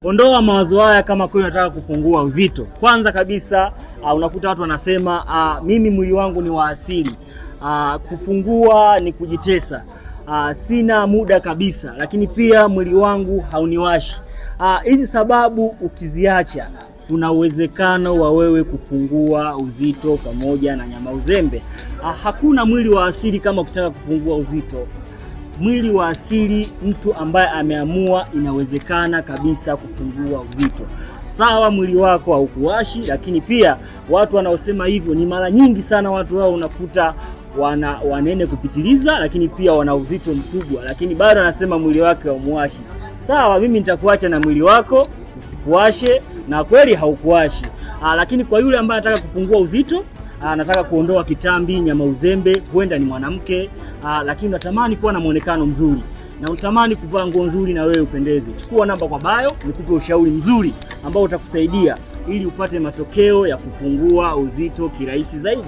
Ondoa mawazo haya kama kweli unataka kupungua uzito. Kwanza kabisa unakuta watu wanasema mimi mwili wangu ni wa asili. Kupungua ni kujitesa. Sina muda kabisa, lakini pia mwili wangu hauniwashi. Hizi sababu ukiziacha, kuna uwezekano wa wewe kupungua uzito pamoja na nyama uzembe. Hakuna mwili wa asili kama ukitaka kupungua uzito. Mwili wa asili, mtu ambaye ameamua, inawezekana kabisa kupungua uzito. Sawa, mwili wako haukuwashi, lakini pia watu wanaosema hivyo ni mara nyingi sana watu wao unakuta wanene kupitiliza, lakini pia wana uzito mkubwa, lakini bado anasema mwili wake haumuwashi. Sawa, mimi nitakuacha na mwili wako usikuwashe, na kweli haukuwashi. Lakini kwa yule ambaye anataka kupungua uzito, anataka kuondoa kitambi, nyama uzembe, huenda ni mwanamke, lakini unatamani kuwa na muonekano mzuri na unatamani kuvaa nguo nzuri na wewe upendeze, chukua namba kwa bio nikupe ushauri mzuri ambao utakusaidia ili upate matokeo ya kupungua uzito kirahisi zaidi.